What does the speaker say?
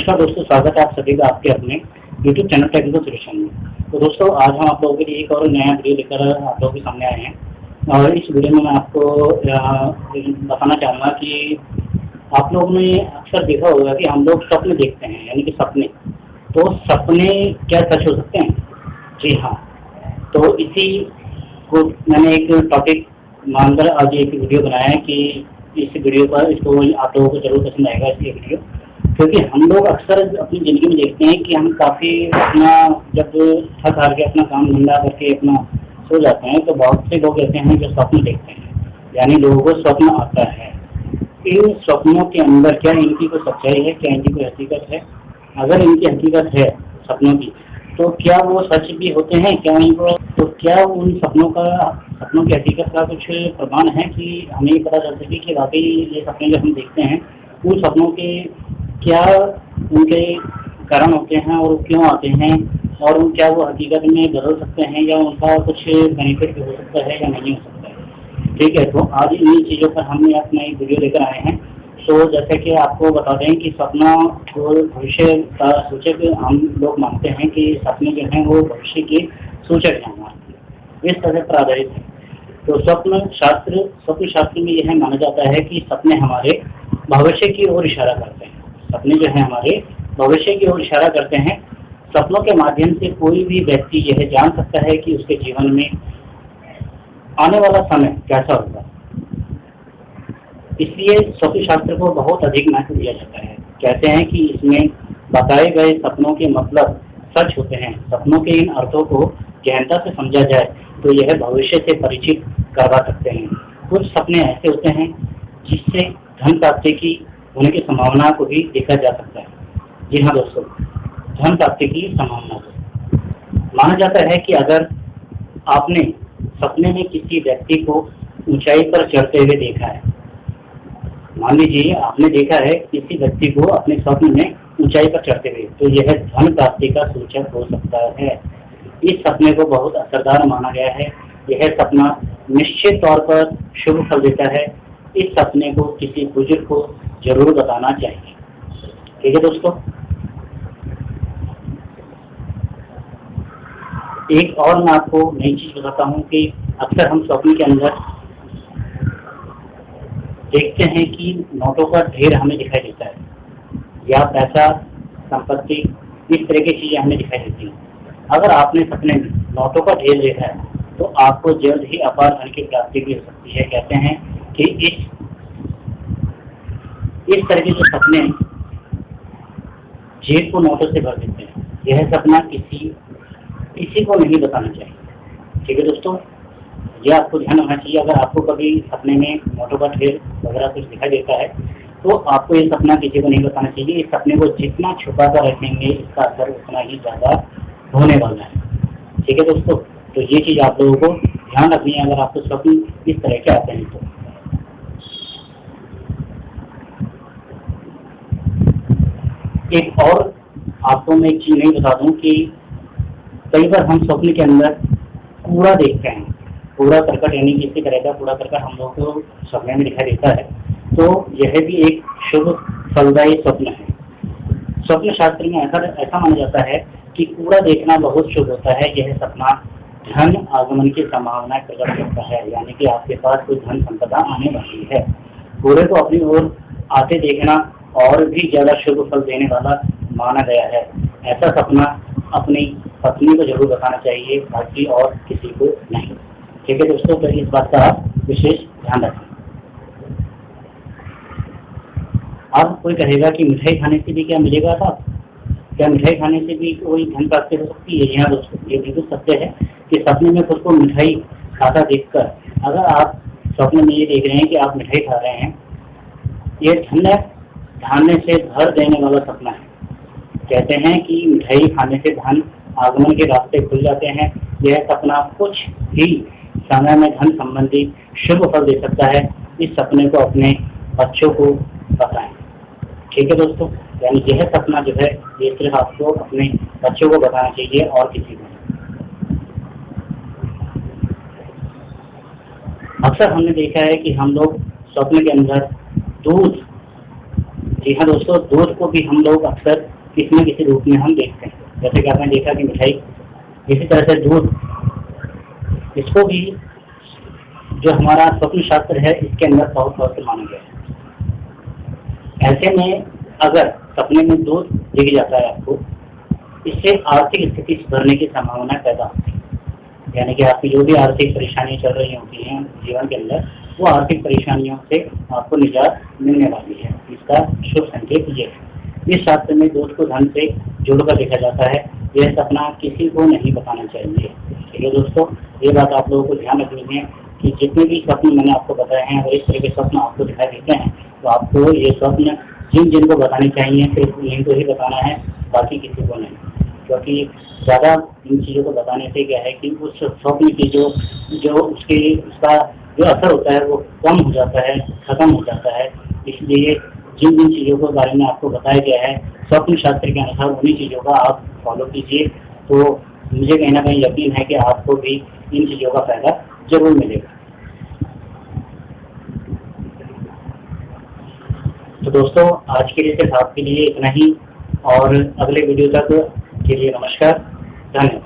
नमस्कार दोस्तों, स्वागत है आप सभी का आपके अपने YouTube चैनल टेक्निकल सोल्यूशन में। तो दोस्तों, आज हम आप लोगों के लिए एक और नया वीडियो लेकर आप लोगों के सामने आए हैं। और इस वीडियो में मैं आपको बताना चाहूँगा कि आप लोगों ने अक्सर देखा होगा कि हम लोग स्वप्न देखते हैं, यानी कि सपने। तो सपने क्या सच हो सकते हैं? जी हाँ। तो इसी को मैंने एक टॉपिक मानकर आज एक वीडियो बनाया है कि इस वीडियो पर इसको आप लोगों को जरूर पसंद आएगा ये वीडियो, क्योंकि हम लोग अक्सर अपनी ज़िंदगी में देखते हैं कि हम काफ़ी अपना जब थक हार के अपना काम धंधा करके अपना सो जाते हैं तो बहुत से लोग ऐसे हैं जो स्वप्न देखते हैं, यानी लोगों को स्वप्न आता है। इन स्वप्नों के अंदर क्या इनकी कोई सच्चाई है, क्या इनकी कोई हकीकत है? अगर इनकी हकीकत है सपनों की, तो क्या वो सच भी होते हैं? क्या उनको तो क्या उन सपनों की हकीकत का कुछ प्रमाण है कि हमें ये पता चल सके कि वाकई ये सपने जो हम देखते हैं उन सपनों के क्या उनके कारण होते हैं और क्यों आते हैं, और क्या वो हकीकत में बदल सकते हैं या उनका कुछ बेनिफिट भी हो सकता है या नहीं हो सकता है। ठीक है, तो आज इन्हीं चीज़ों पर हम अपना एक वीडियो लेकर आए हैं। तो जैसे कि आपको बता दें कि सपना को भविष्य का सूचक हम लोग मानते हैं कि सपने जो हैं वो भविष्य के सूचक हैं, हमारे इस तरह पर आधारित है। तो स्वप्न शास्त्र में यह माना जाता है कि सपने हमारे भविष्य की ओर इशारा करते हैं। सपने जो हैं हमारे भविष्य की ओर इशारा करते हैं। सपनों के माध्यम से कोई भी व्यक्ति यह जान सकता है कि उसके जीवन में आने वाला समय कैसा होगा। इसलिए स्वप्न शास्त्र को बहुत अधिक महत्व दिया जाता है। कहते हैं कि इसमें बताए गए सपनों के मतलब सच होते हैं। सपनों के इन अर्थों को गहनता से समझा जाए तो यह भविष्य से परिचित करवा सकते हैं। कुछ सपने ऐसे होते हैं जिससे धन प्राप्ति की होने की संभावना को भी देखा जा सकता है। जी हाँ दोस्तों, धन प्राप्ति की संभावना को माना जाता है कि अगर आपने सपने में किसी व्यक्ति को ऊंचाई पर चढ़ते हुए देखा है, मान लीजिए आपने देखा है किसी व्यक्ति को अपने स्वप्न में ऊंचाई पर चढ़ते हुए, तो यह धन प्राप्ति का सूचक हो सकता है। इस सपने को बहुत असरदार माना गया है। यह सपना निश्चित तौर पर शुभ फल देता है। इस सपने को किसी बुजुर्ग को जरूर बताना चाहिए। ठीक है दोस्तों, एक और मैं आपको नई चीज बताता हूँ कि अक्सर हम स्वप्न के अंदर देखते हैं कि नोटों का ढेर हमें दिखाई देता है, या पैसा, संपत्ति, इस तरह की चीजें हमें दिखाई देती हैं। अगर आपने सपने में नोटों का ढेर देखा है तो आपको जल्द ही अपार धन की प्राप्ति भी हो सकती है। कहते हैं कि इस तरह के जो सपने जेब को नोटों से भर देते हैं, यह सपना किसी को नहीं बताना चाहिए। ठीक है दोस्तों, यह आपको ध्यान रखना चाहिए। अगर आपको कभी सपने में नोटों का ढेर वगैरह कुछ दिखाई देता है तो आपको ये सपना किसी को नहीं बताना चाहिए। इस सपने को जितना छुपा कर रखेंगे इसका असर उतना ही ज़्यादा होने वाला है। ठीक है दोस्तों, तो ये चीज़ आप लोगों को ध्यान रखनी है अगर आपको स्वप्न इस तरह के आते हैं तो। एक और आपको मैं एक चीज़ नहीं बता दूं कि कई बार हम स्वप्न के अंदर कूड़ा देखते हैं। कूड़ा करकट, यानी कि इसी तरह का कूड़ा करकट हम लोग को सपने में दिखाई देता है, तो यह भी एक शुभ फलदायी स्वप्न है। स्वप्न शास्त्र में ऐसा माना जाता है कि कूड़ा देखना बहुत शुभ होता है। यह सपना धन आगमन की संभावना प्रकट करता है, यानी कि आपके पास कोई धन संपदा आने वाली है। कूड़े को अपनी ओर आते देखना और भी ज्यादा शुभ फल देने वाला माना गया है। ऐसा सपना अपनी पत्नी को जरूर बताना चाहिए, बाकी और किसी को नहीं। ठीक है दोस्तों, तो इस बात का आप विशेष ध्यान रखें। अब कोई कहेगा कि मिठाई खाने से भी क्या मिलेगा था? क्या मिठाई खाने से भी कोई धन प्राप्ति हो सकती है? यहाँ दोस्तों, ये बिल्कुल सत्य है कि सपने में खुद को मिठाई खाता देखकर अगर आप स्वप्न में ये देख रहे हैं कि आप मिठाई खा रहे हैं, ये धान्य से भर देने वाला सपना है। कहते हैं कि मिठाई खाने से धन आगमन के रास्ते खुल जाते हैं। यह सपना कुछ ही समय में धन संबंधी शुभ फल दे सकता है। इस सपने को अपने बच्चों को बताएं। ठीक है दोस्तों, यानी यह सपना जो है ये सिर्फ आपको अपने बच्चों को बताना चाहिए और किसी को नहीं। अक्सर हमने देखा है कि हम लोग स्वप्न के अंदर दूध, जी हाँ दोस्तों, दूध को भी हम लोग अक्सर किसी न किसी रूप में हम देखते हैं। जैसे कि आपने देखा कि मिठाई, इसी तरह से दूध, इसको भी जो हमारा स्वप्न शास्त्र है इसके अंदर बहुत बहुत माना गया है। ऐसे में अगर सपने में दूध दिख जाता है आपको, इससे आर्थिक स्थिति सुधरने की संभावना पैदा होती है। यानी कि आपकी जो भी आर्थिक परेशानियां चल रही होती हैं जीवन के अंदर, वो आर्थिक परेशानियों से आपको निजात मिलने वाली है। इसका शुभ संकेत ये है। इस शास्त्र में दूध को धन से जोड़कर देखा जाता है। यह सपना किसी को नहीं बताना चाहिए। ठीक है दोस्तों, ये बात आप लोगों को ध्यान रखनी है कि जितने भी स्वप्न मैंने आपको बताए हैं, अगर इस तरह के स्वप्न आपको दिखाई देते हैं तो आपको ये स्वप्न जिनको बताने चाहिए सिर्फ उन्हीं को ही बताना है, बाकी किसी को नहीं। क्योंकि ज़्यादा इन चीज़ों को बताने से क्या है कि उस स्वप्न की जो उसका जो असर होता है वो कम हो जाता है, ख़त्म हो जाता है। इसलिए जिन चीज़ों के बारे में आपको बताया गया है स्वप्न शास्त्र के अनुसार, उन्हीं चीज़ों का आप फॉलो कीजिए। तो मुझे कहीं ना कहीं यकीन है कि आपको भी इन चीज़ों का फायदा जरूर मिलेगा। तो दोस्तों, आज के लिए सिर्फ आपके लिए इतना ही, और अगले वीडियो तक के लिए नमस्कार, धन्यवाद।